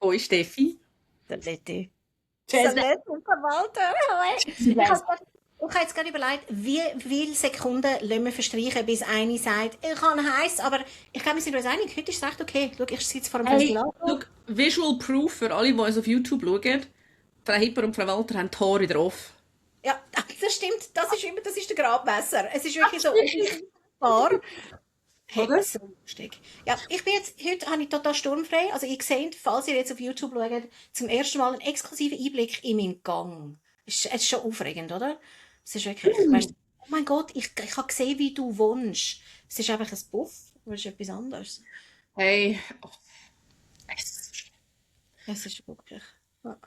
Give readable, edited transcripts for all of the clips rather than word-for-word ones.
Hoi Steffi. Saletti. Tschüss. Saletti und Verwalter. Ich habe jetzt gerade überlegt, wie viele Sekunden lassen wir verstreichen, bis eine sagt, ich habe heiß, aber ich glaube, wir sind uns einig, heute ist es echt okay. Schau, ich sitze vor dem Hey, Ventilator. look, Visual Proof für alle, die uns auf YouTube schauen. Frau Hipper und Frau Walter haben die Haare drauf. Ja, das stimmt, das ist der Gradmesser. Es ist wirklich so unfassbar. Hey, Oder? so lustig. Ja, heute habe ich total sturmfrei. Also ihr seht, falls ihr jetzt auf YouTube schaut, zum ersten Mal einen exklusiven Einblick in meinen Gang. Es ist schon aufregend, oder? Es ist wirklich, weißt du, oh mein Gott, ich habe gesehen, wie du wohnst. Es ist einfach ein Puff, aber es ist etwas anderes. Hey, oh, Es ist wirklich. Ja.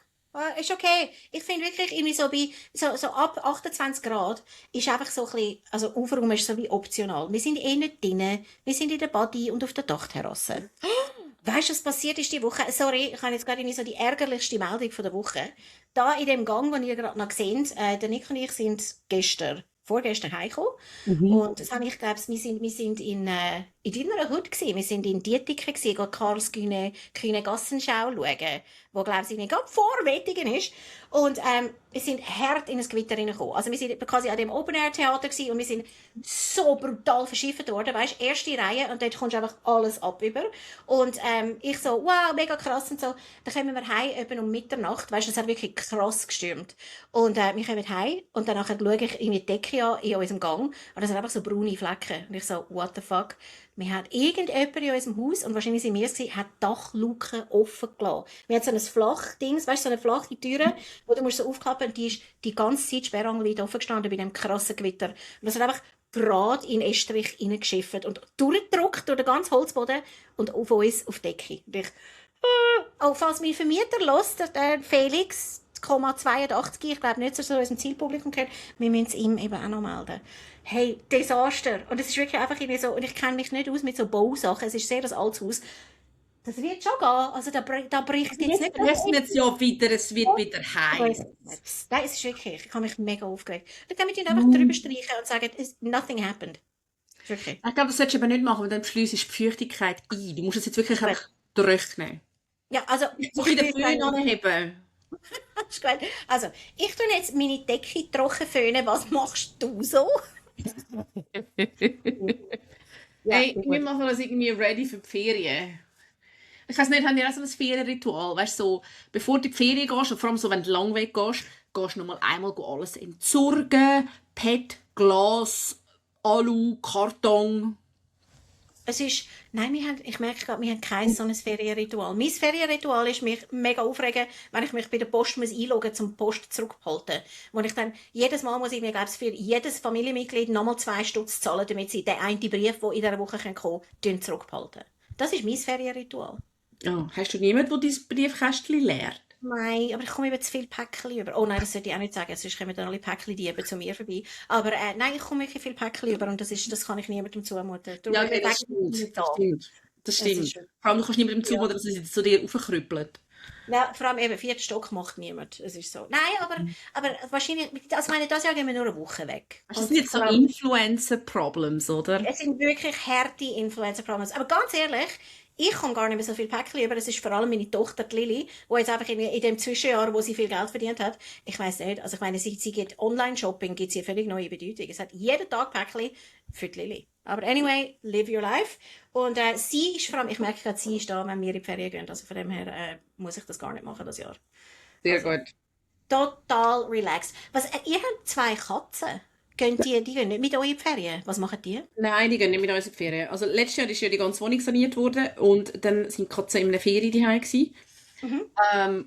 Ist okay. Ich finde wirklich, irgendwie so ab 28 Grad ist einfach so ein bisschen, also Aufraum ist so wie optional. Wir sind eh nicht drinnen, wir sind in der Body und auf der Dachterrasse. Weißt du, was passiert ist die Woche? Sorry, ich habe jetzt gerade irgendwie so die ärgerlichste Meldung von der Woche. Da in dem Gang, den ihr gerade noch seht, der Nick und ich sind vorgestern heimgekommen. Und das habe ich, glaube wir sind in deiner Hut gewesen. Wir sind in Dietiken gewesen, gehen Kühne Gassenschau schauen, wo, glaube ich, gerade vor Wettigen ist. Und, wir sind hart in ein Gewitter reingekommen. Also wir sind quasi an dem Open-Air-Theater gewesen und wir sind so brutal verschifft worden, weißt, erste Reihe und dort kommst du einfach alles ab über. Und, ich so, wow, mega krass und so. Dann kommen wir heim, etwa um Mitternacht, weißt, es hat wirklich krass gestürmt. Und, wir kommen heim und danach schaue ich in die Decke an, in unserem Gang und das sind einfach so braune Flecken. Und ich so, what the fuck? Wir haben irgendjemand in unserem Haus, und wahrscheinlich sind wir es gewesen, hat die Dachluke offen gelassen. Wir haben so ein Flachdings, weißt du, so eine flache Türe, wo du musst so aufklappen und die ist die ganze Zeit sperrangelweit offen gestanden bei dem krassen Gewitter. Und das hat einfach gerade in den Estrich reingeschifft und durchgedrückt durch den ganzen Holzboden und auf uns auf die Decke. Und ich, falls mein Vermieter hört, der Felix, 82, ich glaube nicht, dass er zu unserem Zielpublikum gehört, wir müssen es ihm eben auch noch melden. Hey, Desaster. Und es ist wirklich einfach irgendwie so, und ich kenne mich nicht aus mit so Bausachen, es ist sehr das altes Haus. Das wird schon gehen, also da bricht jetzt nicht... es wird ja wieder, es wird wieder heiß. Nein, es ist wirklich, ich habe mich mega aufgeregt. Dann können wir einfach drüber streichen und sagen, nothing happened. Wirklich. Ich glaube, das solltest du aber nicht machen, weil dann schliessest du die Feuchtigkeit ein. Du musst es jetzt wirklich einfach durchnehmen. Ja, also... So ein bisschen den Föhn anheben. Ist gut. Also, ich tue jetzt meine Decke trocken föhnen. Was machst du so? Hey, wir machen uns irgendwie ready für die Ferien. Ich weiß nicht, haben die auch so ein Ferienritual? Weißt du, so, bevor du in die Ferien gehst, und vor allem so, wenn du lang weg gehst, gehst du nochmal einmal alles entsorgen. PET, Glas, Alu, Karton. Nein, ich merke gerade, wir haben kein so ein Ferienritual. Mein Ferienritual ist mich mega aufregen, wenn ich mich bei der Post einloggen muss, zum Post zurückbehalten. Wo ich dann, jedes Mal muss ich mir, glaube ich, für jedes Familienmitglied nochmal 2 Stutz zahlen, damit sie den einen Brief, der in dieser Woche kommen kann, zurückbehalten. Das ist mein Ferienritual. Oh, hast du niemanden, der dein Briefkästchen leert? Nein, aber ich komme über zu viele Päckchen über. Oh nein, das sollte ich auch nicht sagen, sonst kommen dann alle Päckchen-Diebe zu mir vorbei. Aber nein, ich komme wirklich viele Päckchen über und das kann ich niemandem zumuten. Ja, okay, das stimmt. Das stimmt. Vor allem, du kannst niemandem zumuten, dass es zu dir aufkrüppelt. Ja, vor allem eben, 4. Stock macht niemand. Es ist so. Nein, aber wahrscheinlich, also meine, das Jahr gehen wir nur eine Woche weg. Das sind jetzt so Influencer-Problems, oder? Es sind wirklich harte Influencer-Problems. Aber ganz ehrlich, ich komme gar nicht mehr so viel Päckchen über. Es ist vor allem meine Tochter, die Lilly, die jetzt einfach in dem Zwischenjahr, wo sie viel Geld verdient hat, ich weiss nicht, also ich meine, sie geht Online-Shopping, gibt sie eine völlig neue Bedeutung. Es hat jeden Tag Päckchen für die Lilly. Aber anyway, live your life. Und sie ist vor allem, ich merke gerade, sie ist da, wenn wir in die Ferien gehen. Also von dem her muss ich das gar nicht machen, das Jahr. Sehr gut. Total relaxed. Ihr habt 2 Katzen. Die gehen nicht mit euch in die Ferien? Was machen die? Nein, die gehen nicht mit uns in die Ferien. Also letztes Jahr ist ja die ganze Wohnung saniert worden und dann sind die Katzen in einer Ferie daheim gewesen.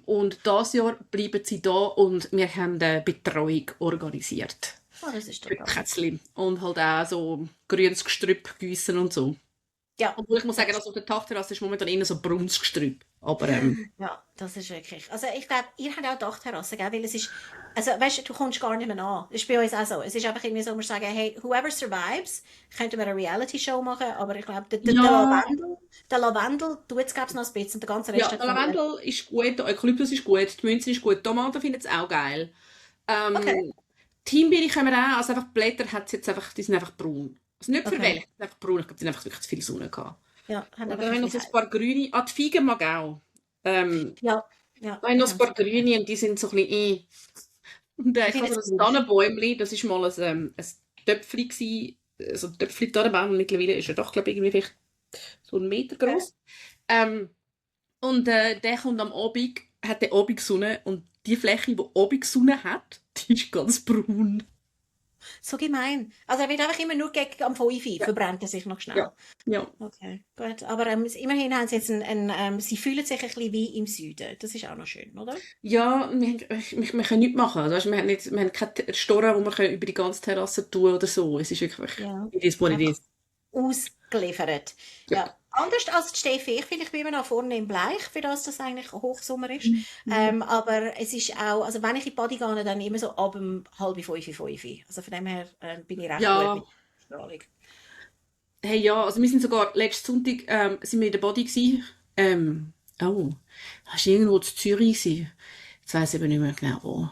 Und dieses Jahr bleiben sie da und wir haben eine Betreuung organisiert. Oh, das ist Für die total. Kätzchen. Und halt auch so grünes Gestrüpp gießen und so. Ja. Obwohl ich muss sagen, also auf der Dachterrasse ist momentan eher so braunes Gestrüpp. Aber Ja, das ist wirklich. Also ich glaube, ihr habt auch Dachterrasse, gell? Weil es ist, also weißt du, du kommst gar nicht mehr an. Das ist bei uns auch so. Es ist einfach irgendwie so, wir sagen, hey, whoever survives, könnten wir eine Reality-Show machen, aber ich glaube, der Lavendel tut es, glaube ich, noch ein bisschen und der ganze Rest ja, hat der Lavendel ist gut, der Eukalyptus ist gut, die Münze ist gut, die Tomaten finden es auch geil. Okay. Himbeere können wir auch, also einfach die Blätter hat jetzt einfach, die sind einfach braun. Also nicht Okay. verwelkt, einfach braun. Ich glaube, die haben einfach wirklich zu viel Sonne gehabt. Ja, haben Und einfach dann haben wir ein noch so bisschen ein paar grüne. Ah, die Feigen mag auch. Ja, Da haben noch ein paar Grüne und die sind so ein bisschen Und ich habe so ein Tannenbäumchen, das war mal ein Töpfchen gewesen, so ein Töpfchen-Tannenbaum, und mittlerweile ist er doch, glaube ich, irgendwie vielleicht so 1 Meter groß. Und der kommt am Abend, hat die Abendsonne, und die Fläche, die Abendsonne hat, die ist ganz braun. So gemein. Also er wird einfach immer nur gegen am 5 verbrennt er sich noch schnell. Ja. Ja. Okay, gut. Aber immerhin haben sie jetzt sie fühlen sich ein bisschen wie im Süden. Das ist auch noch schön, oder? Ja, wir können nichts machen. Also, wir haben keine Storen, die wir über die ganze Terrasse tun oder so. Es ist wirklich, Ja. it is what it is. Ausgeliefert. Ja. Anders als die Steffi. Ich finde, ich bin immer noch vorne im Bleich, für das eigentlich Hochsommer ist. Aber es ist auch, also wenn ich in die Body gehe, dann immer so ab 4:30. Also von dem her bin ich recht Ja. gut mit der Strahlung. Hey, ja, also wir sind sogar letzten Sonntag sind wir in der Body gewesen. Oh, das war irgendwo in Zürich gewesen. Jetzt weiss ich aber nicht mehr genau wo.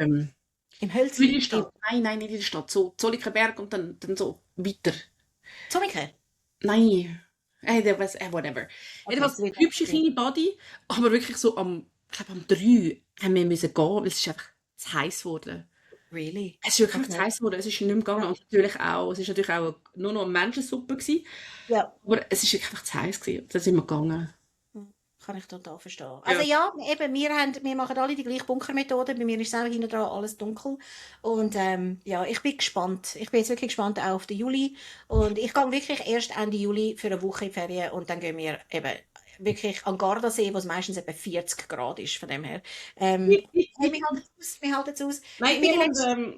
Im Hölzli? Zürich Stadt. Nein, nicht in der Stadt. So Zollikenberg und dann so weiter. Zomike? Nein. Whatever. Jedenfalls eine hübsche kleine Body, aber wirklich so ich glaube am 3 haben wir müssen gehen, weil es ist einfach zu heiß geworden. Really? Es ist wirklich zu heiß geworden, es ist nicht mehr gegangen. Und es war natürlich auch nur noch eine Menschensuppe gewesen. Ja. Aber es ist wirklich einfach zu heiß gewesen. Da sind wir gegangen. Kann ich total verstehen. Also ja, eben, wir machen alle die gleiche Bunkermethode. Bei mir ist es auch hinten dran alles dunkel. Und ja, ich bin gespannt. Ich bin jetzt wirklich gespannt auch auf den Juli. Und ich gehe wirklich erst Ende Juli für eine Woche in die Ferien. Und dann gehen wir eben wirklich an Gardasee, wo es meistens etwa 40 Grad ist, von dem her. Wir halten es aus. Nein, wir haben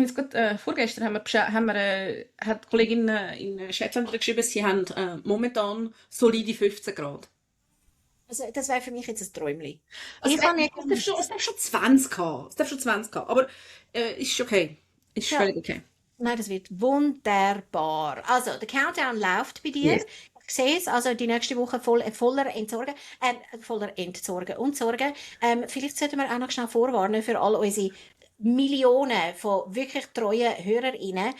jetzt gerade vorgestern hat die Kollegin in Shetland geschrieben, sie haben momentan solide 15 Grad. Also, das wäre für mich jetzt ein Träumchen. Also, es darf schon 20 haben. Es darf schon 20 haben. Aber ist okay. Ist völlig okay. Nein, das wird wunderbar. Also, der Countdown läuft bei dir. Yes. Ich sehe es, also die nächste Woche voller Entsorgen und Sorgen. Vielleicht sollten wir auch noch schnell vorwarnen für all unsere Millionen von wirklich treuen HörerInnen,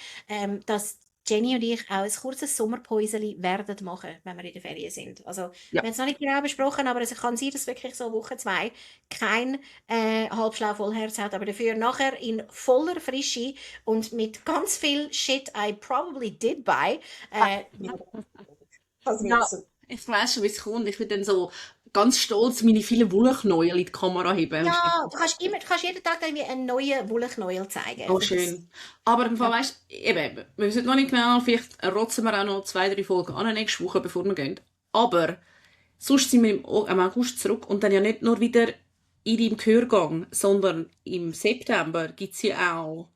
dass Jenny und ich auch ein kurzes Sommerpäuseli werden machen, wenn wir in der Ferien sind. Also, wir haben es noch nicht genau besprochen, aber es kann sein, dass wirklich so Woche 2 kein Halbschlau Vollherz hat, aber dafür nachher in voller Frische und mit ganz viel Shit I probably did buy. Ja, ich weiss schon, wie es kommt. Ich bin dann so ganz stolz meine vielen Wollknäuel in die Kamera heben. Ja, du kannst jeden Tag irgendwie einen neuen Wollknäuel zeigen. Oh, schön. Aber im Fall, weißt du, eben, wir wissen noch nicht genau, vielleicht rotzen wir auch noch 2, 3 Folgen an nächste Woche, bevor wir gehen. Aber sonst sind wir im August zurück und dann ja nicht nur wieder in deinem Gehörgang, sondern im September gibt es ja auch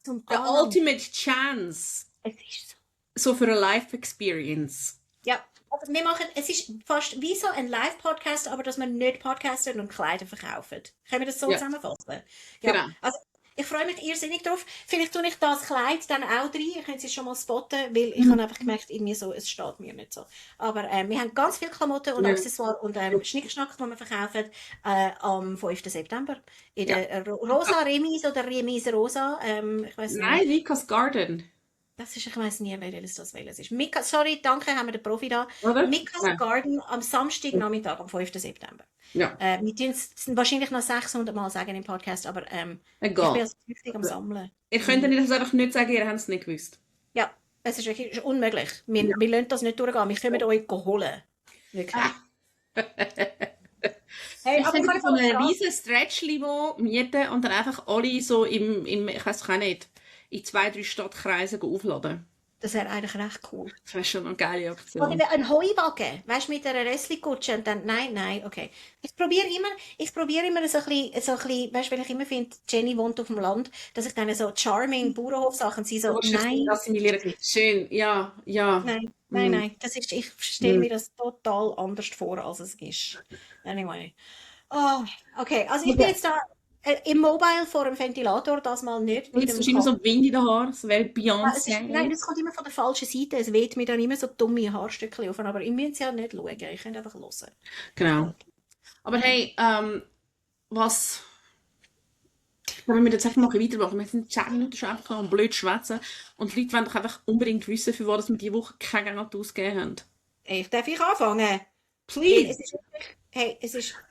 the ultimate chance. Es ist so für eine Life-Experience. Ja. Also wir machen, es ist fast wie so ein Live-Podcast, aber dass wir nicht podcasten und Kleider verkaufen. Können wir das so zusammenfassen? Ja. Genau. Also, ich freue mich irrsinnig drauf. Vielleicht tue ich das Kleid dann auch rein. Ihr könnt es schon mal spotten, weil ich habe einfach gemerkt, irgendwie so, es steht mir nicht so. Aber wir haben ganz viele Klamotten und Accessoires und Schnickschnack, die wir verkaufen am 5. September. In der Rosa Remis oder Remis Rosa. Ich weiss nicht. Nein, Nikas Garden. Das ist, ich weiss nie, welches das ist. Sorry, danke, haben wir den Profi da. Mikas Garden am Samstagnachmittag, am 5. September. Ja. Wir tun es wahrscheinlich noch 600 Mal sagen im Podcast, aber ich bin also richtig am Sammeln. Ihr könnt das einfach nicht sagen, ihr habt es nicht gewusst. Ja, es ist wirklich unmöglich. Wir lassen das nicht durchgehen, wir können euch holen. Wirklich. Hey, aber ich kann so einen riesen Stretch-Libo mieten und dann einfach alle so ich weiss auch nicht, in 2, 3 Stadtkreisen aufladen. Das wäre eigentlich recht cool. Das wäre schon eine geile Aktion. Oder ein Heuwagen, weißt du, mit einer Rössli-Kutsche und dann, nein, okay. Ich probiere immer so ein bisschen, weißt du, weil ich immer finde, Jenny wohnt auf dem Land, dass ich dann so charming Bauernhofsachen sie so, nein. Das sind die Lehrer. Schön, ja. Nein, ich stelle mir das total anders vor, als es ist. Anyway. Oh, okay, also ich bin jetzt da im Mobile vor dem Ventilator, das mal nicht. Jetzt ist immer so Wind in den Haaren, das wäre Beyoncé. Nein, das kommt immer von der falschen Seite. Es weht mir dann immer so dumme Haarstückchen auf, aber ich muss es ja nicht schauen, ich kann einfach hören. Genau. Aber hey, wenn wir jetzt einfach mal weitermachen, wir sind 10 Minuten schon einfach am blöd schwätzen und die Leute wollen doch einfach unbedingt wissen, für was wir diese Woche kein Geld ausgegeben haben. Darf ich anfangen? Please.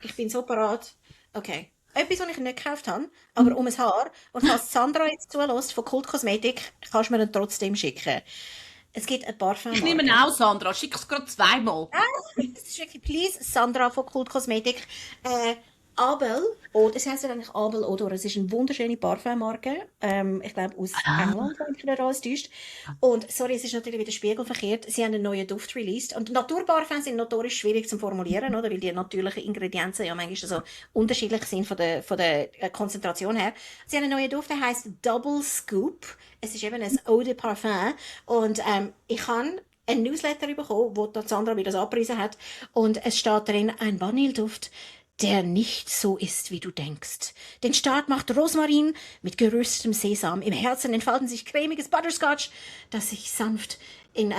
Ich bin so parat. Okay. Etwas, was ich nicht gekauft habe, aber um ein Haar. Und falls Sandra jetzt zulässt von Kult Kosmetik, kannst du mir dann trotzdem schicken. Es gibt eine Ich nehme Parfümmarke. auch, Sandra. Schick es gerade zweimal. Das ist wirklich, please, Sandra von Kult Kosmetik. Abel, oder, es heisst ja eigentlich Abel Odor. Es ist eine wunderschöne Parfümmarke. Ich glaube aus England, wenn ich mich nicht alles täuscht. Und, sorry, es ist natürlich wieder spiegelverkehrt. Sie haben einen neuen Duft released. Und Naturparfums sind notorisch schwierig zu formulieren, oder? Weil die natürlichen Ingredienzen ja manchmal so unterschiedlich sind von der Konzentration her. Sie haben einen neuen Duft, der heisst Double Scoop. Es ist eben ein Eau de Parfum. Und, ich habe ein Newsletter bekommen, wo die Sandra wieder das abgepriesen hat. Und es steht drin, ein Vanilleduft, der nicht so ist, wie du denkst. Den Start macht Rosmarin mit geröstetem Sesam. Im Herzen entfalten sich cremiges Butterscotch, das sanft in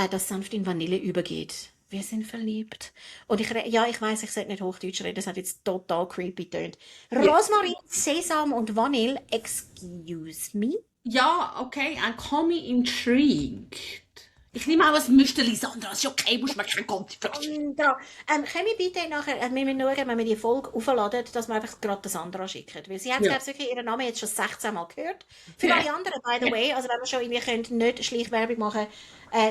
Vanille übergeht. Wir sind verliebt. Und ich weiß, ich sollte nicht Hochdeutsch reden, das hat jetzt total creepy getönt. Rosmarin, Sesam und Vanille, excuse me? Ja, okay, ein call me intrigued. Ich nehme auch ein Müsterli, Sandra. Es ist okay, muss man kein Gold. Können wir bitte nachher, wir müssen schauen, wenn wir die Folge aufladen, dass wir einfach gerade das Sandra schicken. Weil sie hat, Ja. glaube ich, wirklich ihren Namen jetzt schon 16 Mal gehört. Für alle anderen, by the way, also wenn wir schon irgendwie können, nicht Schleichwerbung machen,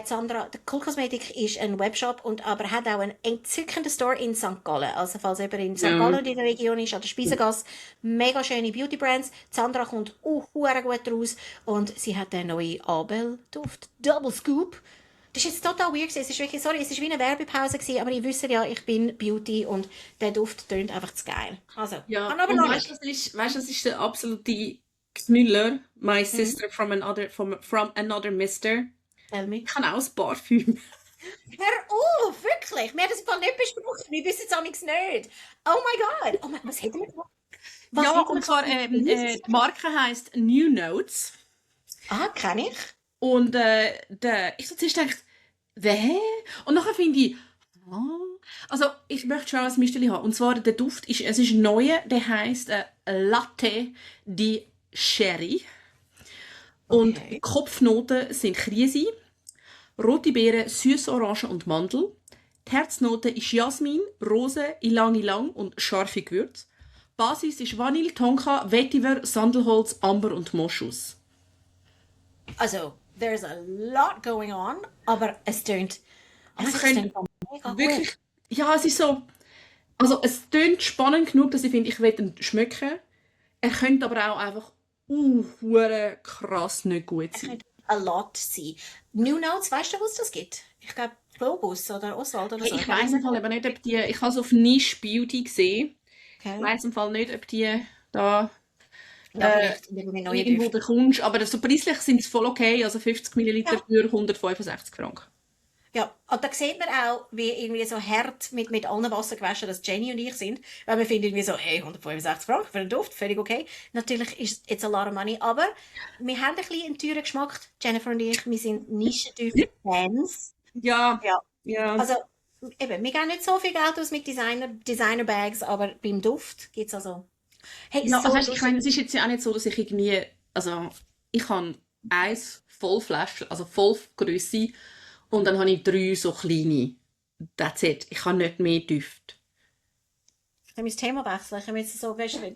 Sandra, der Cool Cosmetic ist ein Webshop, aber hat auch einen entzückenden Store in St. Gallen. Also falls jemand in St. Gallen und in der Region ist, an der Speisegasse, mega schöne Beauty Brands. Sandra kommt sehr gut raus und sie hat den neuen Abel-Duft, Double Scoop. Das ist jetzt total weird gewesen. Es ist wirklich, sorry, es ist wie eine Werbepause gewesen, aber ich wüsste ja, ich bin Beauty und der Duft tönt einfach zu geil. Also, Ja, kann aber und noch weißt nicht. du, das ist der absolute Knüller. My sister from another mister. Tell me. Ich habe auch ein Parfüm. Hör auf, wirklich. Wir haben das im Fall nicht besprochen. Wir wissen es auch nichts nicht. Oh mein Gott. Oh mein, was hätten wir gemacht? Was Ja, hätten wir und zwar, gemacht? die Marke heisst New Notes. Kenne ich. Und ich so zuerst gedacht, hä? Und nachher finde ich, also ich möchte schon ein Müsterli haben. Und zwar der Duft, es ist ein neuer, der heisst Latte di Sherry. Und die Okay. Kopfnoten sind Krise, rote Beeren, Süßorange und Mandel. Die Herznote ist Jasmin, Rose, Ilang-Ilang und scharfe Gewürze. Basis ist Vanille, Tonka, Vetiver, Sandelholz, Amber und Moschus. Also, there's a lot going on, aber es tönt, Aber es es tönt mega wirklich, gut. ja, es ist so, also es tönt spannend genug, dass ich finde, ich will ihn schmecken. Er könnte aber auch einfach hure krass nicht gut Es sein. könnte a lot sein. New Notes, weißt du, wo es das gibt? Ich glaube, Globus oder Oswald oder Hey, so. ich Ich weiß weiss im nicht. Fall eben nicht, ob die, ich habe es auf Niche Beauty gesehen. Ich Okay. weiss im Fall nicht, ob die da Ja, äh, vielleicht irgendwie neue irgendwo Düfte. bekommst. Aber so preislich sind es voll okay. Also 50 Milliliter Ja. für 165 Franken. Ja, und da sieht man auch, wie irgendwie so hart mit allen Wasser gewaschen, dass Jenny und ich sind. Weil wir finden irgendwie so, hey, 165 Franken für einen Duft, völlig okay. Natürlich ist it's a lot of money, aber wir haben ein bisschen einen teuren Geschmack, Jennifer und ich. Wir sind Nischenduft-Fans. Ja, Ja. ja. Also, eben, wir geben nicht so viel Geld aus mit Designer-Bags, aber beim Duft gibt es also... Hey, Ja, so also weißt, ich lustig. meine, es ist jetzt ja auch nicht so, dass ich irgendwie, also ich habe eins Vollflasche, also Vollgrösse und dann habe ich 3 so kleine. That's it. Ich habe nicht mehr Düfte. Können wir das Thema wechseln? Können wir jetzt so, weißt du,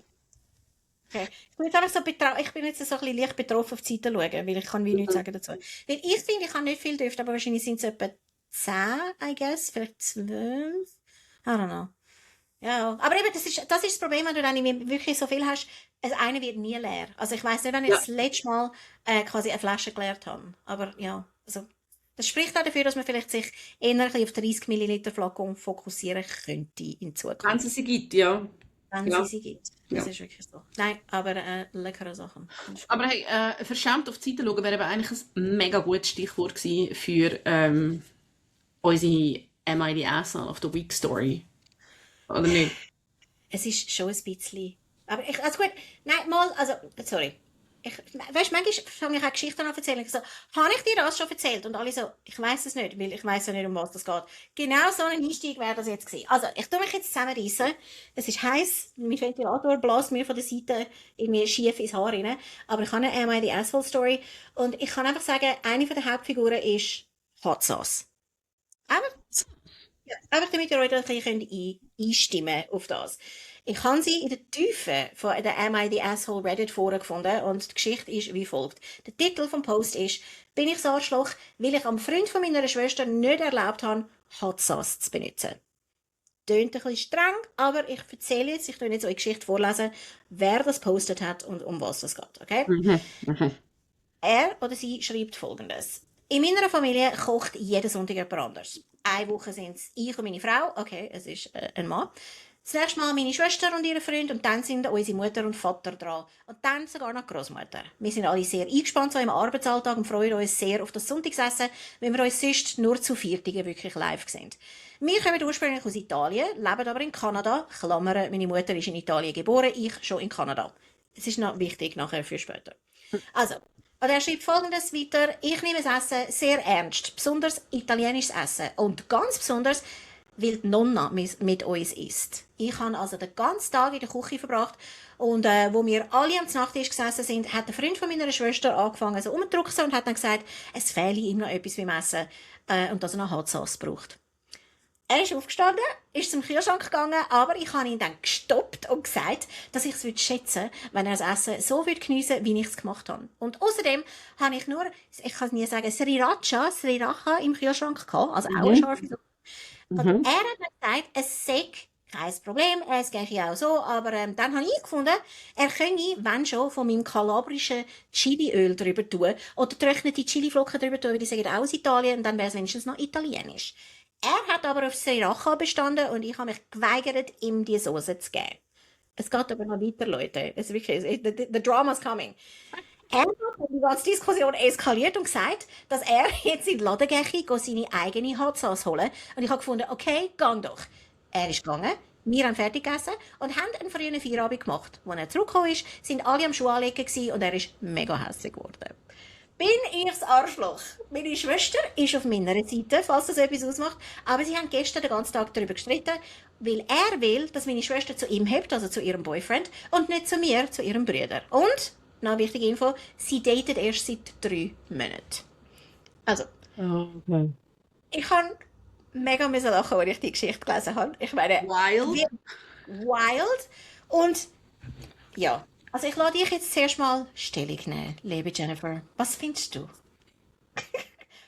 okay. Ich bin jetzt einfach so ich bin jetzt so ein bisschen leicht betroffen auf die Seite schauen, weil ich kann wie nichts sagen dazu. Weil ich finde, ich habe nicht viel Düfte, aber wahrscheinlich sind es etwa 10, I guess, vielleicht 12. I don't know. Ja, aber eben, das ist das Problem, wenn du dann irgendwie wirklich so viel hast. Das eine wird nie leer. Also ich weiss nicht, wenn ich Ja. das letzte Mal quasi eine Flasche geleert habe. Aber ja, also das spricht auch dafür, dass man vielleicht sich eher ein bisschen auf 30 Milliliter Flakon fokussieren könnte in Wenn Zukunft. es sie gibt, ja. Wenn Ja. sie gibt. Das Ja. ist wirklich so. Nein, aber leckere Sachen. Das ist gut. Aber hey, verschämt auf die Seite schauen wäre eben eigentlich ein mega gutes Stichwort gewesen für unsere Am I the Asshole of the Week Story. Oder nicht? Es ist schon ein bisschen. Aber also gut, nein, mal, also, sorry. Weißt du, manchmal fange ich auch Geschichten an zu erzählen. Ich so, habe ich dir das schon erzählt? Und alle so, ich weiß es nicht, weil ich weiß ja nicht, um was das geht. Genau so ein Einstieg wäre das jetzt gewesen. Also, ich tue mich jetzt zusammenreissen. Es ist heiß, mein Ventilator bläst mir von der Seite irgendwie schief ins Haar rein. Aber ich habe eine Am I the Asshole Story. Und ich kann einfach sagen, eine von der Hauptfiguren ist Hot Sauce. Aber Ja, einfach damit ihr euch da ein bisschen einstimmen auf das. Ich habe sie in der Tiefe von der Am I the Asshole Reddit vorgefunden und die Geschichte ist wie folgt. Der Titel vom Post ist: Bin ich das Arschloch, weil ich am Freund von meiner Schwester nicht erlaubt habe, Hot Sauce zu benutzen. Tönt ein bisschen streng, aber ich erzähle jetzt, ich tue jetzt eure Geschichte vorlesen, wer das postet hat und um was es geht, okay? Er oder sie schreibt Folgendes. In meiner Familie kocht jeden Sonntag jemand anders. Eine Woche sind es ich und meine Frau, okay, es ist ein Mann. Das nächste Mal meine Schwester und ihre Freund und dann sind unsere Mutter und Vater dran. Und dann sogar noch die Großmutter. Wir sind alle sehr eingespannt so im Arbeitsalltag und freuen uns sehr auf das Sonntagsessen, wenn wir uns sonst nur zu Viertigen wirklich live sind. Wir kommen ursprünglich aus Italien, leben aber in Kanada. Klammern, meine Mutter ist in Italien geboren, ich schon in Kanada. Es ist noch wichtig nachher für später. Also, und er schreibt Folgendes weiter: Ich nehme das Essen sehr ernst, besonders italienisches Essen. Und ganz besonders, weil die Nonna mit uns isst. Ich habe also den ganzen Tag in der Küche verbracht und wo wir alle am Nachttisch gesessen sind, hat der Freund von meiner Schwester angefangen so umzudrücken und hat dann gesagt, es fehle ihm noch etwas beim Essen und dass er noch Hot Sauce braucht. Er ist aufgestanden, ist zum Kühlschrank gegangen, aber ich habe ihn dann gestoppt und gesagt, dass ich es schätzen würde, wenn er das Essen so geniessen würde, wie ich es gemacht habe. Und außerdem habe ich nur, ich kann es nie sagen, Sriracha im Kühlschrank gehabt, also auch eine scharfe Sache. Und er hat mir gesagt, es sei kein Problem, es gehe ja auch so, aber dann habe ich gefunden, er könne, wenn schon, von meinem kalabrischen Chiliöl drüber tun oder trocknete Chiliflocken drüber tun, weil die sagen auch aus Italien und dann wäre es wenigstens noch italienisch. Er hat aber auf Sriracha bestanden und ich habe mich geweigert, ihm die Soße zu geben. Es geht aber noch weiter, Leute. Es ist wirklich, the drama's coming. Er hat die ganze Diskussion eskaliert und gesagt, dass er jetzt in den Laden gehe, seine eigene Hot Sauce holen. Und ich habe gefunden, okay, gang doch. Er ist gegangen, wir haben fertig gegessen und haben einen frühen Feierabend gemacht. Als er zurückgekommen ist, sind alle am Schuh anlegen und er ist mega hässlich geworden. Bin ich das Arschloch? Meine Schwester ist auf meiner Seite, falls das etwas ausmacht. Aber sie haben gestern den ganzen Tag darüber gestritten, weil er will, dass meine Schwester zu ihm hebt, also zu ihrem Boyfriend, und nicht zu mir, zu ihrem Bruder. Und, noch eine wichtige Info, sie datet erst seit 3 Monaten. Also, Okay. ich habe mega lachen, als ich die Geschichte gelesen habe. Ich meine, Wild. wild. Und ja, also ich lade dich jetzt zuerst mal Stellung nehmen, liebe Jennifer. Was findest du?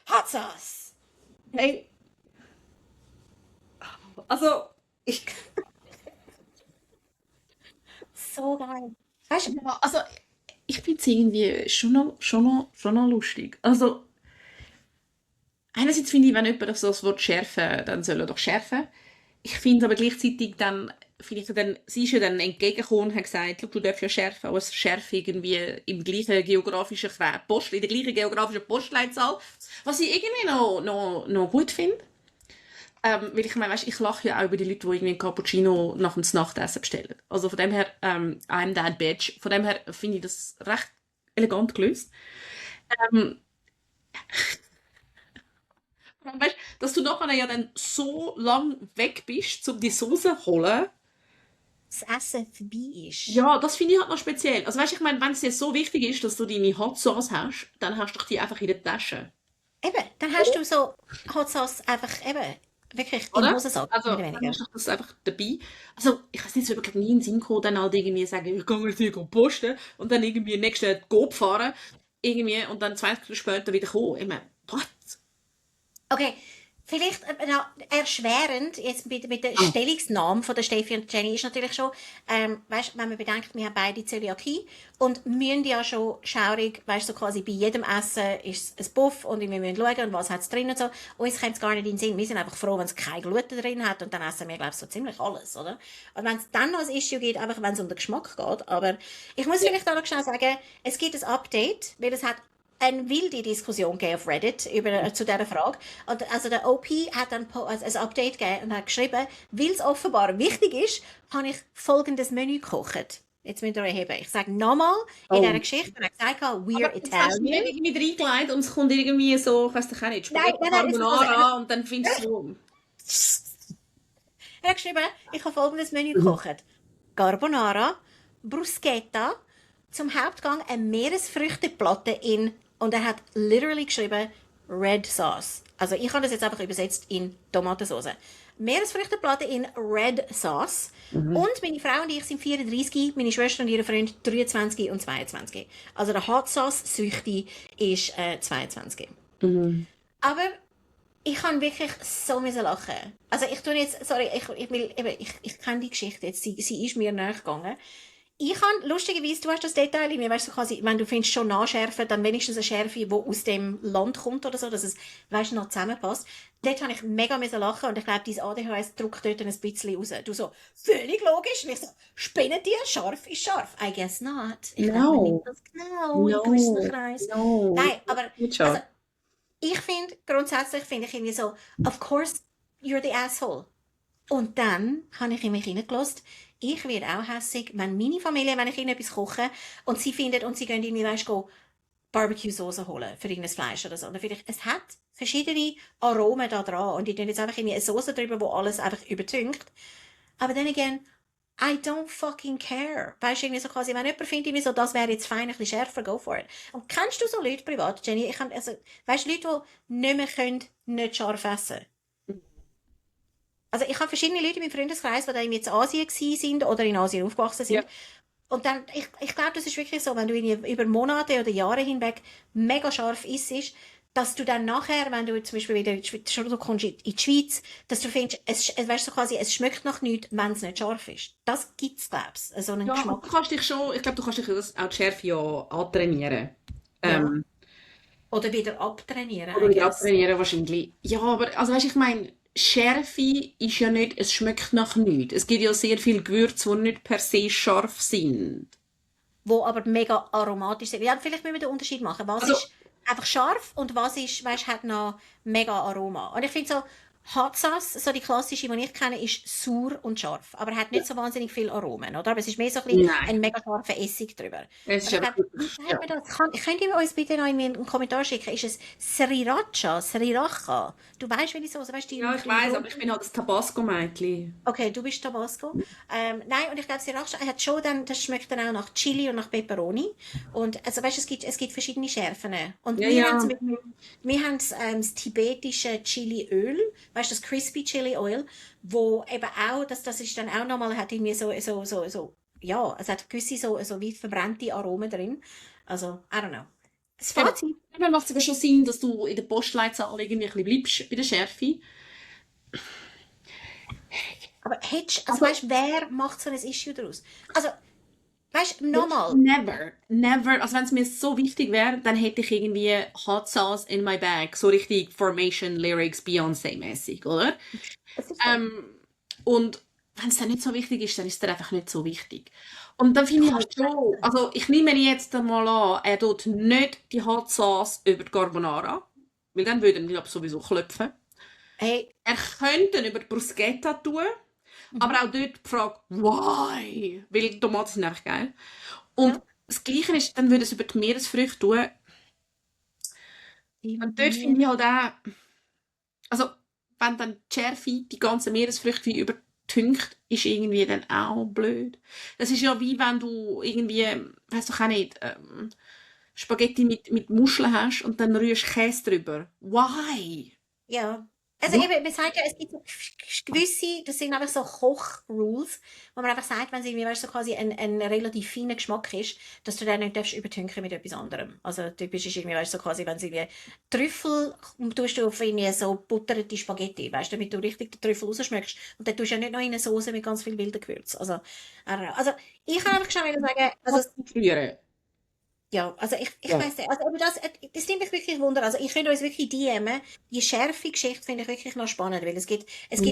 Hot Sauce! Hey, also, Ich, so geil. Weißt du, ja, also ich finde es irgendwie schon noch lustig. Also, einerseits finde ich, wenn jemand auf so das Wort schärfen, dann soll er doch schärfen. Ich finde aber gleichzeitig dann, finde ich dann, sie ist ja dann entgegengekommen und hat gesagt, «Schau, du darfst ja schärfen, aber es schärfe irgendwie im gleichen geografischen in der gleichen geografischen Postleitzahl. Was ich irgendwie noch gut finde. Weil ich meine, weißt, ich lache ja auch über die Leute, die irgendwie einen Cappuccino nach dem Nachtessen bestellen. Also von dem her, I'm that bitch. Von dem her finde ich das recht elegant gelöst. Ähm, weißt, dass du nachher ja dann so lang weg bist, um die Soße zu holen. das Essen vorbei ist. Ja, das finde ich halt noch speziell. Also weißt, ich meine, wenn es dir so wichtig ist, dass du deine Hot Sauce hast, dann hast du doch die einfach in der Tasche. Eben, dann hast du so Hot Sauce einfach eben wirklich im Oder? Hosensack, Also, mehr oder dann weniger. hast du das einfach dabei. Also, ich weiß nicht, so wirklich nie in den Sinn gekommen, dann halt irgendwie sagen, ich gehe jetzt hier posten und dann irgendwie nächsten Coop fahren. Irgendwie, und dann 20 Minuten später wieder kommen. Ich meine, what? Okay, vielleicht noch erschwerend, jetzt mit der Ah. Stellungsnahme von der Steffi und Jenny ist natürlich schon, weißt, wenn man bedenkt, wir haben beide Zöliakie und müssen ja schon schaurig, weißt so quasi bei jedem Essen ist es ein Buff und wir müssen schauen, und was hat es drin und so. Uns kommt es gar nicht in den Sinn. Wir sind einfach froh, wenn es kein Gluten drin hat und dann essen wir, glaube ich, so ziemlich alles, oder? Und wenn es dann noch ein Issue gibt, einfach wenn es um den Geschmack geht. Aber ich muss vielleicht auch noch schnell sagen, es gibt ein Update, weil es hat eine wilde Diskussion gegeben auf Reddit zu dieser Frage. Und also der OP hat dann ein Update gegeben und hat geschrieben, weil es offenbar wichtig ist, habe ich folgendes Menü gekocht. Jetzt müsst ihr euch heben. Ich sage nochmal, in dieser Geschichte, er hat gesagt, we're Aber jetzt hast du mich Italian. irgendwie reingelegt und es kommt irgendwie so, ich weiß doch auch nicht, Nein, Spaghetti nein, nein, Carbonara und dann findest du so, er hat geschrieben, ich habe folgendes Menü gekocht. Carbonara, Bruschetta, zum Hauptgang eine Meeresfrüchteplatte und er hat literally geschrieben Red Sauce. Also ich habe das jetzt einfach übersetzt in Tomatensauce. Meeresfrüchteplatte in Red Sauce. Und meine Frau und ich sind 34, meine Schwester und ihre Freund 23 und 22. Also der Hot Sauce-Süchti ist 22. Aber ich kann wirklich so lachen. Also ich tue jetzt, sorry, ich kenne die Geschichte jetzt, sie ist mir nachgegangen. Ich habe, lustigerweise, du hast das Detail in mir, weißt du, quasi, wenn du findest schon nachschärfen, dann wenigstens eine Schärfe, die aus dem Land kommt oder so, dass es, weißt du, noch zusammenpasst. Dort habe ich mega lachen und ich glaube, dein ADHS drückt dort ein bisschen raus. Du so, völlig logisch. Und ich so, spinnen die? Scharf ist scharf. I guess not. Ich glaube nicht das genau. No. Ich grüße Kreis. No. Nein, aber, Nicht scharf. also, ich finde, grundsätzlich finde ich irgendwie so, of course, you're the asshole. Und dann habe ich in mich hineingelassen, ich werde auch hässig, wenn meine Familie, wenn ich ihnen etwas koche und sie findet und sie gehen irgendwie, weißt du, Barbecue-Soße holen für irgendein Fleisch oder so. Und dann finde ich, es hat verschiedene Aromen da dran und ich tue jetzt einfach irgendwie eine Soße drüber, wo alles einfach übertüncht. Aber dann again, I don't fucking care. Weißt du, irgendwie so quasi, wenn jemand findet, irgendwie so, das wäre jetzt fein, ein bisschen schärfer, go for it. Und kennst du so Leute privat, Jenny? Weißt du, Leute, die nicht mehr können, nicht scharf essen? Also ich habe verschiedene Leute in meinem Freundeskreis, die da in Asien sind oder in Asien aufgewachsen sind. Ja. Und dann, ich glaube, das ist wirklich so, wenn du über Monate oder Jahre hinweg mega scharf isst, dass du dann nachher, wenn du zum Beispiel wieder du kommst in die Schweiz, dass du findest, weißt du, so quasi, es schmeckt nach nichts, wenn es nicht scharf ist. Das gibt's, glaubst du, so einen Ja, Geschmack. du kannst dich schon, ich glaube, du kannst dich auch die Schärfe ja antrainieren. Ja. Oder wieder abtrainieren. Oder I wieder guess. abtrainieren wahrscheinlich. Ja, aber, also weißt, ich meine, Schärfe ist ja nicht, es schmeckt nach nichts. Es gibt ja sehr viele Gewürze, die nicht per se scharf sind. Wo aber mega aromatisch sind. Ja, vielleicht müssen wir den Unterschied machen. Was Also- ist einfach scharf und was ist, weißt, hat noch mega Aroma. Und ich finde so, Hot Sauce, so die klassische, die ich kenne, ist sauer und scharf. Aber hat nicht so wahnsinnig viel Aromen, oder? Aber es ist mehr so ein bisschen Nein. ein mega scharfer Essig drüber. Es ist Und ich einfach, glaube, wie sagt man das? Könnt ihr uns bitte noch irgendwie einen Kommentar schicken? Ist es Sriracha? Sriracha? Du weißt, welche Soße? Weißt du, ja, ich weiss, aber ich bin halt das Tabasco-Mädchen. Okay, du bist Tabasco. Nein, und ich glaube, Sriracha hat schon dann, das schmeckt dann auch nach Chili und nach Peperoni. Und, also weißt du, es gibt verschiedene Schärfen. Und Ja, wir ja. haben zum Beispiel, wir haben das tibetische Chiliöl, weißt du, das Crispy Chili Oil, wo eben auch, das ist dann auch nochmal, hat irgendwie so, ja, es hat gewisse so wie verbrannte Aromen drin. Also, I don't know. Das Fazit. Manchmal macht es aber schon Sinn, dass du in der Postleitzahl irgendwie ein bisschen bleibst bei der Schärfe. Aber hättest, also weißt, wer macht so ein Issue daraus? Also, weißt, nochmal. Never. Also wenn es mir so wichtig wäre, dann hätte ich irgendwie Hot Sauce in my bag. So richtig Formation, Lyrics, Beyoncé-mäßig, oder? Es ist Und wenn es dann nicht so wichtig ist, dann ist es dann einfach nicht so wichtig. Und dann finde ich halt schon, also ich nehme jetzt einmal an, er tut nicht die Hot Sauce über die Carbonara, weil dann würde er, glaube ich, sowieso klopfen. Hey, Er könnte ihn über die Bruschetta tun, aber auch dort die Frage, why? Weil die Tomaten sind einfach geil. Und das Gleiche ist, dann würde er es über die Meeresfrüchte tun. Und dort finde ich halt auch, also wenn dann die Schärfe die ganzen Meeresfrüchte wie übertüncht, ist irgendwie dann auch blöd. Das ist ja wie wenn du irgendwie, weiss doch auch nicht, Spaghetti mit Muscheln hast und dann rührst Käse drüber. Why? ja. Also eben, man sagt ja, es gibt so gewisse, das sind einfach so Koch-Rules, wo man einfach sagt, wenn es irgendwie, weißt du, so quasi ein relativ feiner Geschmack ist, dass du den nicht darfst übertünchen mit etwas anderem. Also typisch ist irgendwie, weißt du, so quasi, wenn es irgendwie Trüffel, tust du auf irgendwie so butterte Spaghetti, weißt du, damit du richtig den Trüffel rausschmeckst. Und dann tust du ja nicht noch in eine Soße mit ganz viel wilden Gewürz. Also ich kann einfach schon wieder sagen, also Rühren. ja, also ich Ja. weiss nicht, also aber das nimmt mich wirklich Wunder. Also ich könnte uns wirklich DMen. Die schärfe Geschichte finde ich wirklich noch spannend, weil es gibt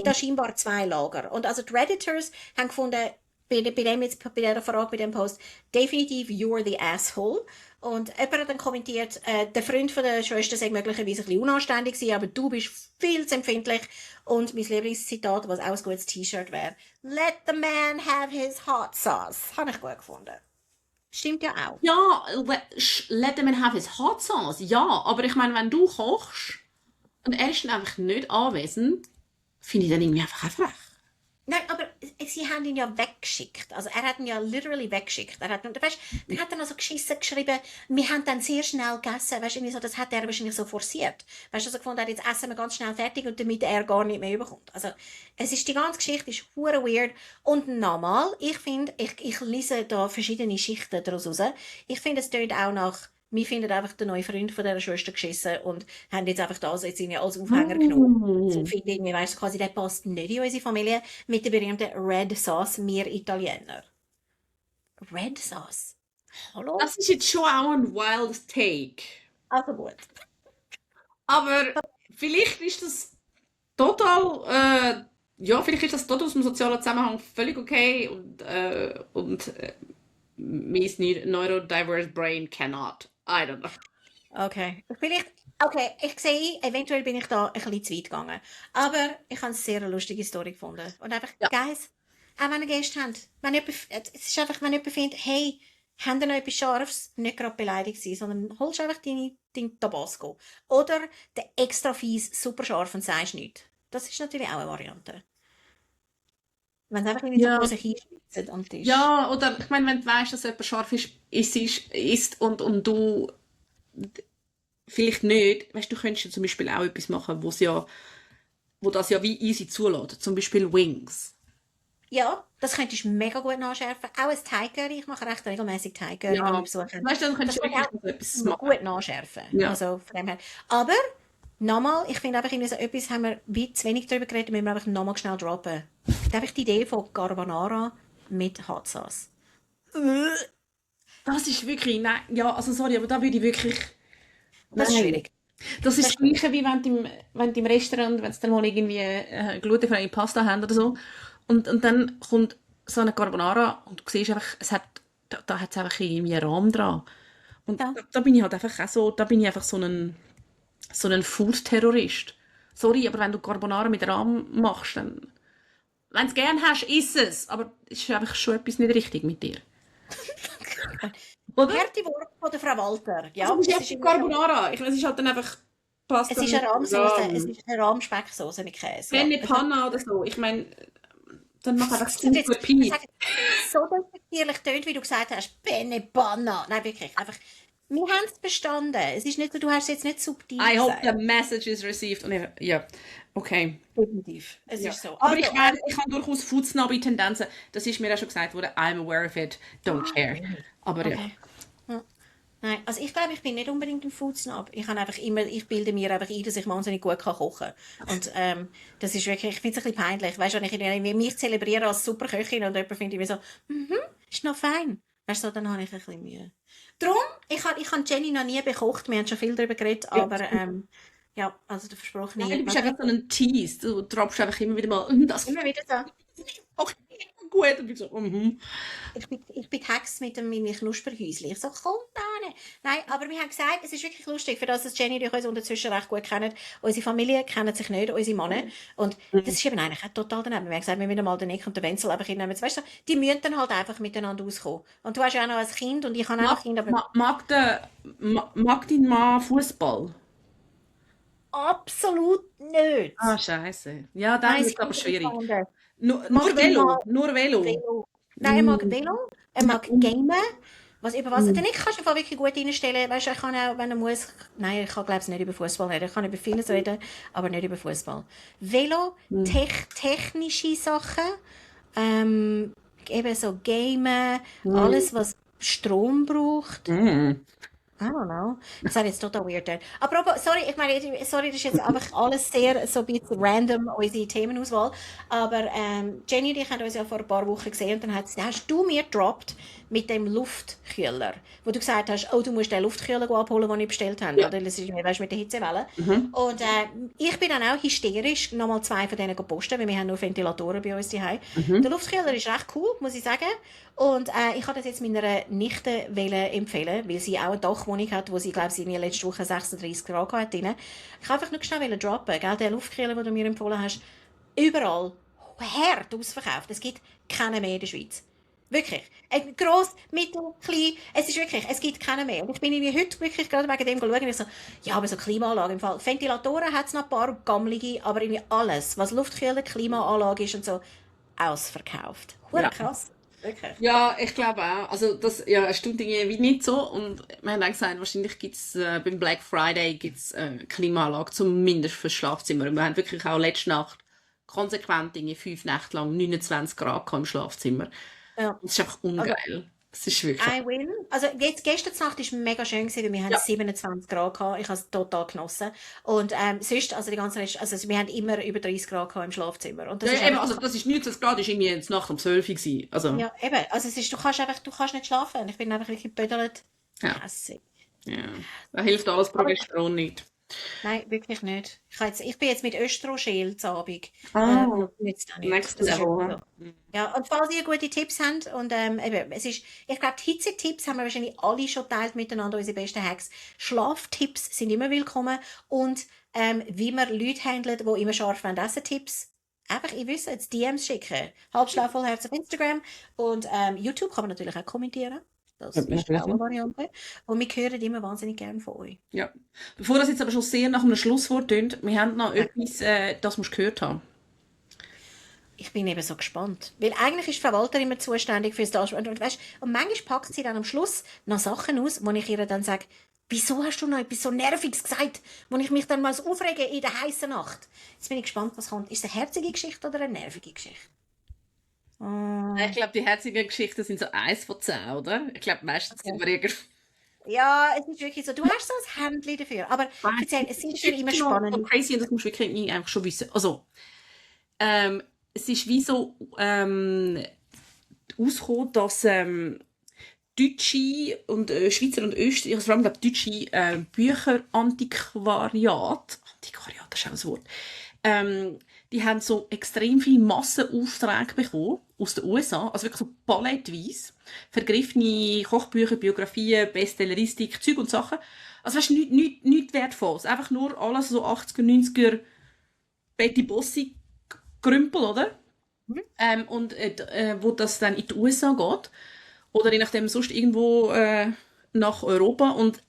da scheinbar zwei Lager. Und also die Redditors haben gefunden, bei dieser Frage, bei dem Post, definitiv you're the asshole. Und jemand hat dann kommentiert, der Freund von der Schwester sei möglicherweise ein bisschen unanständig gewesen, aber du bist viel zu empfindlich. Und mein Lieblingszitat, was auch ein gutes T-Shirt wäre, let the man have his hot sauce. Habe ich gut gefunden. Stimmt ja auch. Ja, let them have his hot sauce. Ja, aber ich meine, wenn du kochst und er ist dann einfach nicht anwesend, finde ich dann irgendwie einfach frech. Nein, aber sie haben ihn ja weggeschickt. Also er hat ihn ja literally weggeschickt. Er hat, weißt, dann hat er noch so Geschissen geschrieben, wir haben dann sehr schnell gegessen. Weißt, irgendwie so, das hat er wahrscheinlich so forciert. Weißt du, also gefunden, jetzt essen wir ganz schnell fertig und damit er gar nicht mehr überkommt. Also es ist, die ganze Geschichte ist hure weird. Und nochmal, ich finde, ich lese da verschiedene Schichten daraus raus. Ich finde, es tönt auch nach, wir finden einfach den neuen Freund von dieser Schwester geschissen und haben jetzt einfach das jetzt irgendwie als Aufhänger genommen. So finde ich, wir weiss quasi, der passt nicht in unsere Familie mit der berühmten Red Sauce, wir Italiener. Red Sauce? Hallo? Das ist jetzt schon auch ein wild Take. Also gut. Aber vielleicht ist das total, vielleicht ist das total aus dem sozialen Zusammenhang völlig okay und mein neurodiverse brain cannot. I don't know. Okay. Vielleicht, okay, ich sehe, eventuell bin ich da ein bisschen zu weit gegangen. Aber ich habe eine sehr lustige Story gefunden. Und einfach, Ja. Guys, auch wenn ihr Gäste habt, es ist einfach, wenn jemand findet, hey, habt ihr noch etwas Scharfes, nicht gerade beleidigt sein, sondern holst einfach dein Tabasco. Oder den extra fies, super scharf und sagst nichts. Das ist natürlich auch eine Variante. Wenn es einfach irgendwie Ja. so vor sich hinschwitzt am Tisch. Ja, oder ich meine, wenn du weißt, dass jemand scharf ist und du vielleicht nicht, weißt du, könntest ja zum Beispiel auch etwas machen, wo das ja wie easy zulässt. Zum Beispiel Wings. Ja, das könntest du mega gut nachschärfen. Auch ein Thai Curry. Ich mache recht regelmäßig Thai Curry, Ja. wenn ich besuche. Weißt du, dann könntest du Das wirklich so etwas machen. gut nachschärfen. Ja. Also von dem her. Aber, nochmal, ich finde einfach irgendwie so etwas, haben wir wie zu wenig darüber geredet, müssen wir einfach nochmal schnell droppen. Da habe ich die Idee von Carbonara mit Hot Sauce. Das ist wirklich, nein, ja, also sorry, aber da würde ich wirklich... Das ist Nein. schwierig. Das ist das Gleiche, wie wenn du im Restaurant, wenn sie dann mal irgendwie glutenfreie Pasta haben oder so, und dann kommt so eine Carbonara und du siehst einfach, da hat es einfach irgendwie einen Rahmen dran. Und Ja. da bin ich halt einfach auch so, da bin ich einfach so ein Food-Terrorist. Sorry, aber wenn du Carbonara mit Rahmen machst, dann, wenn du es gerne hast, iss es, aber es ist einfach schon etwas nicht richtig mit dir. Oder? Harte Worte von der Frau Walter. Ja, Also, es es ist ist Carbonara. Ich meine, es ist halt dann einfach Pasta es ist eine mit Rahmsauce, Rahm. es ist eine Rahmspecksauce mit Käse. Penne Ja. Panna oder so. Ich meine, dann mach einfach Das hat jetzt- super Pi. das hat jetzt so despektierlich tönt, wie du gesagt hast. Penne Panna. Nein, wirklich. Einfach, wir haben es bestanden. Es ist nicht so, du hast es jetzt nicht subtil I hope gesagt. the message is received. Und ja, okay. Definitiv. Es Ja. ist so. Aber Also, ich weiß, ich habe durchaus Foodsnobby-Tendenzen. Das ist mir auch schon gesagt worden. I'm aware of it. Don't care. Aber ja. Okay. Ja. Nein, also ich glaube, ich bin nicht unbedingt ein Foodsnob. Ich bilde mir einfach ein, dass ich wahnsinnig gut kochen kann. Und das ist wirklich, ich finde es ein bisschen peinlich. Weißt du, wenn ich irgendwie mich zelebriere als super Köchin und jemand findet mir so, ist noch fein. Weißt du, dann habe ich ein bisschen Mühe. Darum, ich habe Jenny noch nie bekocht. Wir haben schon viel darüber geredet, aber ja, also der versprochene. Nein, du bist einfach so ein Tease. Du droppst einfach immer wieder mal, das Immer wieder so. okay, gut. Und ich so, Ich bin Hex mit meinem Knusperhäuschen. Ich so, komm da hin. Nein, aber wir haben gesagt, es ist wirklich lustig, für das, dass Jenny und ich uns unterzwischen recht gut kennen. Unsere Familie kennt sich nicht, unsere Männer. Und das ist eben eigentlich auch total daneben. Wir haben gesagt, wir müssen mal den Nick und den Wenzel einfach hinnehmen. Weißt du, die müssen dann halt einfach miteinander auskommen. Und du hast ja auch noch ein Kind und ich habe auch ein Kind, aber mag dein Mann Fußball? absolut nicht. Ah, scheiße. Ja, dann Nein, ist sie es aber sind schwierig. anders. Nur Mag Velo, mal nur Velo. Velo. Nein, er mag Velo, er mag Gamen. Über was? Den Nick kannst du einfach wirklich gut reinstellen. Weißt du, ich kann auch, wenn er muss, nein, ich kann glaube ich nicht über Fußball reden. Ich kann über vieles reden, aber nicht über Fußball. Velo, technische Sachen, eben so Gamen, alles was Strom braucht. I don't know. Das ist jetzt total weird. Aber sorry, ich meine, sorry, das ist jetzt einfach alles sehr so ein bisschen random, unsere Themenauswahl. Aber Jenny und ich haben uns ja vor ein paar Wochen gesehen und dann hast du mir gedroppt mit dem Luftkühler, wo du gesagt hast, oh, du musst den Luftkühler abholen, den ich bestellt habe. Ja. Oder? Das ist, weißt, mit der Hitzewelle. Und ich bin dann auch hysterisch nochmal 2 von denen gepostet, weil wir haben nur Ventilatoren bei uns daheim. Der Luftkühler ist recht cool, muss ich sagen. Und ich habe das jetzt meiner Nichte empfehlen, weil sie auch eine Dachwohnung hat, wo sie, glaube ich, letzte Woche 36 Grad hat drin. Ich habe einfach nur schnell droppen, gell? Der Luftkühler, den du mir empfohlen hast, überall hart ausverkauft. Es gibt keinen mehr in der Schweiz. Wirklich. Gross, mittel, klein. Es ist wirklich, es gibt keinen mehr. Und ich bin irgendwie heute wirklich gerade wegen dem schauen und ich so, ja, aber so Klimaanlage im Fall. Ventilatoren hat es noch ein paar gammelige, aber irgendwie alles, was Luftkühler, Klimaanlage ist und so, ausverkauft. Ja. Krass. Wirklich. Ja, ich glaube auch. Also das ja, erstaunt irgendwie nicht so. Und wir haben auch gesagt, wahrscheinlich gibt es beim Black Friday gibt's, Klimaanlage, zumindest fürs Schlafzimmer. Und wir haben wirklich auch letzte Nacht konsequent 5 Nächte lang 29 Grad gehabt im Schlafzimmer. Ja. Das ist einfach Also, ungeil. Es ist wirklich... I win. Also jetzt, gestern Nacht war mega schön, gewesen, weil wir haben Ja. 27 Grad gehabt. Ich habe es total genossen. Und sonst, also die ganze Rest, also wir haben immer über 30 Grad gehabt im Schlafzimmer. Und das Ja, ist eben, einfach, also das ist 19 Grad, ist irgendwie jetzt Nacht um 12 Uhr gewesen. Also, ja, eben. Also es ist, du kannst nicht schlafen. Ich bin einfach wirklich gebödelt. ja. Hässig. Ja. Da hilft alles Aber Progesteron nicht. nein, wirklich nicht. Ich bin jetzt mit Östroschel zu Abend. Ah, Nützt auch nicht. next Das ist level. wirklich so. Ja, und falls ihr gute Tipps habt, und eben, ich glaube, die Hitzetipps haben wir wahrscheinlich alle schon teilt miteinander, unsere besten Hacks. Schlaftipps sind immer willkommen und wie man Leute handelt, die immer scharf essen Tipps. Einfach, ich wüsste, jetzt DMs schicken. Halbschlaf Vollherz auf Instagram und YouTube kann man natürlich auch kommentieren. Das Ja, ist natürlich. auch eine Variante. Und wir hören immer wahnsinnig gerne von euch. Ja. Bevor das jetzt aber schon sehr nach einem Schlusswort tönt, wir haben noch Ja. etwas, das musst du gehört haben. Ich bin eben so gespannt. Weil eigentlich ist Frau Walter immer zuständig fürs Dashboard. Und, weißt, und manchmal packt sie dann am Schluss noch Sachen aus, wo ich ihr dann sage, wieso hast du noch etwas so Nerviges gesagt, wo ich mich dann mal so aufrege in der heißen Nacht. Jetzt bin ich gespannt, was kommt. Ist es eine herzige Geschichte oder eine nervige Geschichte? Ich glaube, die herzigen Geschichten sind so 1 von 10, oder? Ich glaube, meistens sind wir irgendwie... Ja, es ist wirklich so. Du hast so ein Händchen dafür. Aber erzähl, es sind für immer So spannend. crazy, und das musst du wirklich nie einfach schon wissen. Also, es ist wie so rausgekommen, dass Deutsche und Schweizer und Österreicher, also vor allem glaube deutsche Bücherantiquariat, Antiquariat, das ist auch ein Wort, die haben so extrem viele Massenaufträge bekommen aus den USA, also wirklich so palettenweise, vergriffene Kochbücher, Biografien, Bestselleristik, Zeug und Sachen. Also weißt du, nichts Wertvolles, einfach nur alles so 80er, 90er Betty Bossi Grümpel, oder? Und wo das dann in die USA geht, oder je nachdem sonst irgendwo nach Europa. Und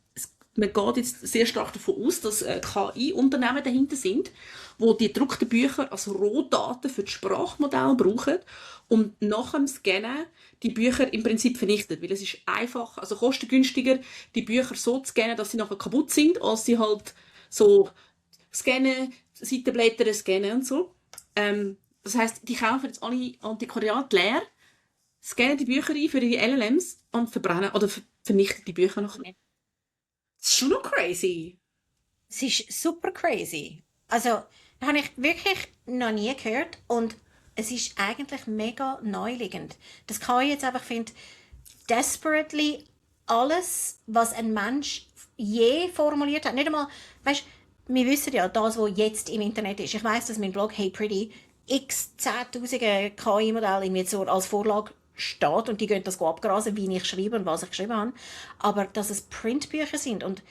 man geht jetzt sehr stark davon aus, dass KI-Unternehmen dahinter sind, wo die gedruckten Bücher als Rohdaten für das Sprachmodell brauchen und nach dem Scannen die Bücher im Prinzip vernichtet. Weil es ist einfach, also kostengünstiger, die Bücher so zu scannen, dass sie nachher kaputt sind, als sie halt so scannen, Seitenblätter scannen und so. Das heisst, die kaufen jetzt alle Antiquariate leer, scannen die Bücher ein für ihre LLMs und verbrennen oder vernichten die Bücher noch. Das ist schon noch crazy. Es ist super crazy. Also, das habe ich wirklich noch nie gehört und es ist eigentlich mega neuliegend. Das kann ich jetzt einfach finden, desperately alles, was ein Mensch je formuliert hat. Nicht einmal, weißt, wir wissen ja, das, was jetzt im Internet ist. Ich weiss, dass mein Blog Hey Pretty x 10'000 KI-Modelle irgendwie so als Vorlage steht und die gehen das abgrasen, wie ich schreibe und was ich geschrieben habe. Aber dass es Printbücher sind und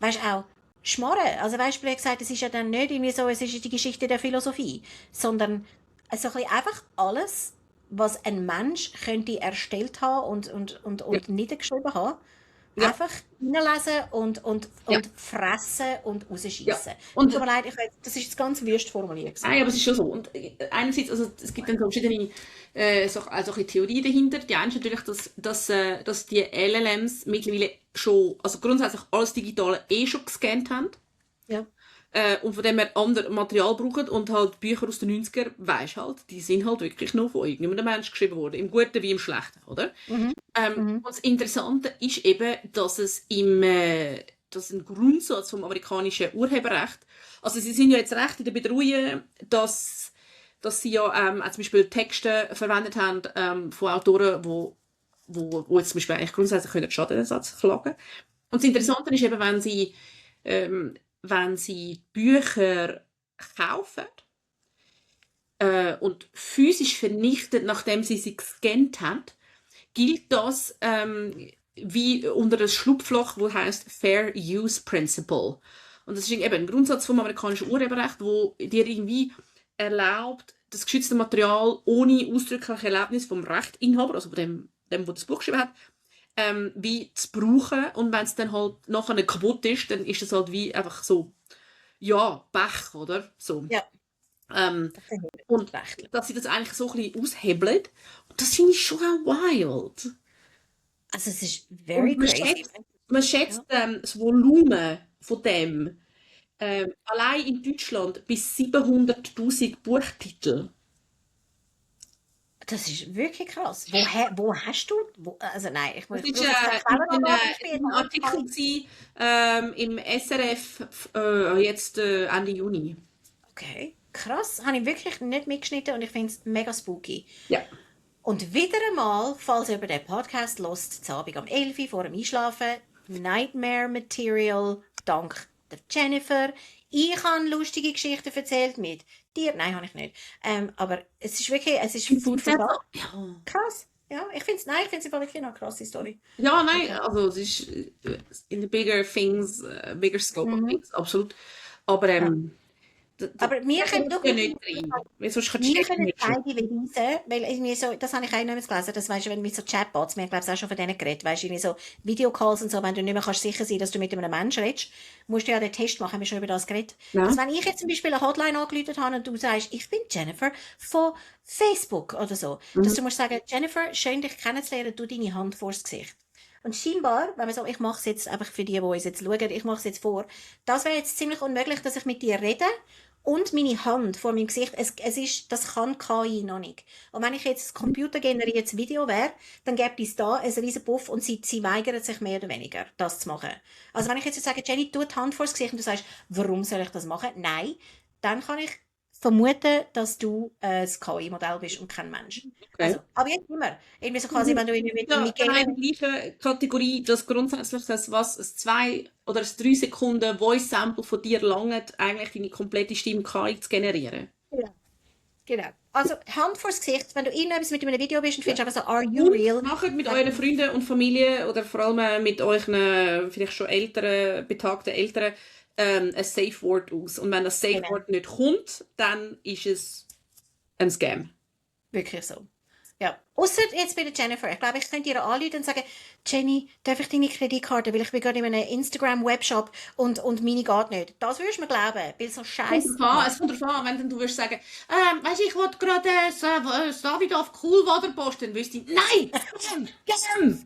weißt auch Schmarren. Also weißt du, wie gesagt, es ist ja dann nicht irgendwie so, es ist die Geschichte der Philosophie, sondern also ein bisschen einfach alles, was ein Mensch könnte erstellt haben und niedergeschrieben haben, Ja. einfach hineinlesen und Ja. fressen und rausschießen. Ja. Und Und tut mir leid, das ist jetzt ganz wüst formuliert. nein, aber es ist schon so. Und einerseits, also es gibt dann so verschiedene also ein bisschen Theorien dahinter. Die eine ist natürlich, dass die LLMs mittlerweile schon, also grundsätzlich alles Digitale schon gescannt haben. Ja. Und von dem her anderes Material brauchen und halt Bücher aus den 90er, weisst halt, die sind halt wirklich noch von irgendeinem Menschen geschrieben worden. Im Guten wie im Schlechten, oder? Und das Interessante ist eben, dass es dass ein Grundsatz vom amerikanischen Urheberrecht, also sie sind ja jetzt recht in der Bedrohung, dass sie ja auch zum Beispiel Texte verwendet haben von Autoren, wo jetzt zum Beispiel eigentlich grundsätzlich können Schadenersatz klagen. Und das Interessante ist eben, wenn sie Bücher kaufen und physisch vernichten, nachdem sie gescannt haben, gilt das wie unter das Schlupfloch, wo heißt Fair Use Principle. Und das ist eben ein Grundsatz vom amerikanischen Urheberrecht, wo dir irgendwie erlaubt, das geschützte Material ohne ausdrückliche Erlaubnis vom Rechtinhaber, also von dem, der das Buch geschrieben hat, wie zu brauchen. Und wenn es dann halt nachher nicht kaputt ist, dann ist es halt wie einfach so, ja, Pech, oder? So. Ja. Und dass sie das eigentlich so ein bisschen aushebeln. Und das finde ich schon auch wild. Also es ist very crazy. Man schätzt das Volumen von dem allein in Deutschland bis 700'000 Buchtitel. Das ist wirklich krass. Wo hast du? Also nein, ich muss Das war ein Artikel im SRF jetzt Ende Juni. Okay, krass. Habe ich wirklich nicht mitgeschnitten und ich finde es mega spooky. Ja. Und wieder einmal, falls ihr über den Podcast hört, zu Abend am 11 Uhr vor dem Einschlafen, Nightmare Material, dank der Jennifer. Ich habe lustige Geschichten erzählt mit dir. Nein, habe ich nicht. Aber es ist wirklich, es ist Food for Thought. Ja. Krass. Ja, ich finde es wirklich eine krasse Story. Ja, nein, also es ist in the bigger things, bigger scope of things, absolut. Aber aber wir können doch nicht rein. Sonst kannst wir du können nicht beide beweisen, weil irgendwie so, das habe ich auch nicht mehr gelesen, das weisst du, wenn mit so Chatbots, wir haben glaube ich auch schon von denen geredet, weisst du, irgendwie so Videocalls und so, wenn du nicht mehr kannst sicher sein, dass du mit einem Menschen redest, musst du ja den Test machen, haben wir schon über das geredet. Ja. Dass wenn ich jetzt zum Beispiel eine Hotline angerufen habe und du sagst, ich bin Jennifer von Facebook oder so, dass du musst sagen, Jennifer, schön dich kennenzulernen, du deine Hand vors Gesicht. Und scheinbar, wenn man so, ich mache es jetzt einfach für die uns jetzt schauen, ich mache es jetzt vor, das wäre jetzt ziemlich unmöglich, dass ich mit dir rede und meine Hand vor meinem Gesicht, das kann KI noch nicht. Und wenn ich jetzt ein computergeneriertes Video wäre, dann gäbe es da einen riesen Puff und sie weigert sich mehr oder weniger, das zu machen. Also wenn ich jetzt sage, Jenny, tu die Hand vor das Gesicht und du sagst, warum soll ich das machen? Nein, dann kann ich vermuten, dass du ein KI-Modell bist und kein Mensch. Okay. Also, aber jetzt immer. Irgendwie so quasi, wenn du mit in der gleichen Kategorie, dass grundsätzlich ein 2 oder ein 3 Sekunden Voice-Sample von dir langt, eigentlich deine komplette Stimme KI zu generieren. Ja. Genau. Also Hand vors Gesicht, wenn du irgendetwas mit einem Video bist und findest einfach so, are you real? Macht mit euren Freunden und Familie oder vor allem mit euren vielleicht schon älteren, betagten Eltern ein Safe Word aus. Und wenn das Safe Word nicht kommt, dann ist es ein Scam. Wirklich so. Ja. Ausser jetzt bei der Jennifer. Ich glaube, ich könnte ihr anrufen und sagen, Jenny, darf ich deine Kreditkarte, weil ich bin gerade in einem Instagram-Webshop und meine geht nicht. Das würdest du mir glauben, weil so scheiße. Es kommt darauf an, wenn du würdest sagen, weißt du, ich wollte gerade das David auf Coolwater posten, dann wüsste ich, nein! Scam!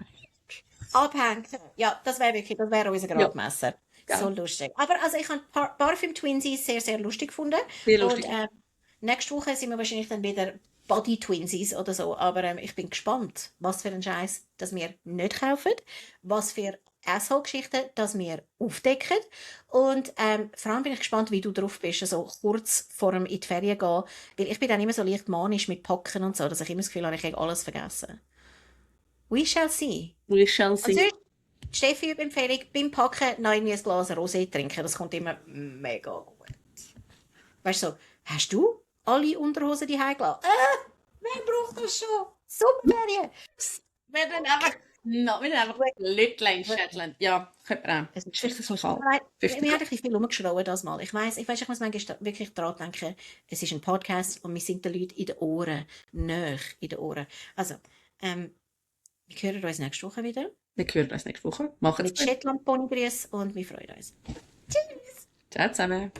Abhängen. Ja, das wäre unser Gradmesser. Ja. So lustig. Aber also ich habe Parfüm Twinsies sehr, sehr lustig gefunden. Sehr lustig. Und nächste Woche sind wir wahrscheinlich dann wieder Body Twinsies oder so. Aber ich bin gespannt, was für einen Scheiß, das wir nicht kaufen, was für Asshole-Geschichten, das wir aufdecken. Und vor allem bin ich gespannt, wie du drauf bist, also kurz vor dem in die Ferien gehen. Weil ich bin dann immer so leicht manisch mit Packen und so, dass ich immer das Gefühl habe, ich habe alles vergessen. We shall see. We shall see. Also, Steffi, Empfehlung, beim Packen noch irgendwie ein Glas Rosé trinken. Das kommt immer mega gut. Weißt du, so, hast du alle Unterhosen die heimgelassen? Wer braucht das schon? Sommerferien! Wir dann einfach Lütlein schätteln. Ja, könnte man auch. Es ist vielleicht so kalt. Wir haben ein bisschen viel rumgeschrien das mal. Ich weiss, ich muss manchmal wirklich daran denken, es ist ein Podcast und wir sind den Leuten in den Ohren, nahe in den Ohren. Also, wir hören uns nächste Woche wieder. Wir hören uns nächste Woche. Machen's mit Shetland Ponygrüß und wir freuen uns. Tschüss! Ciao zusammen!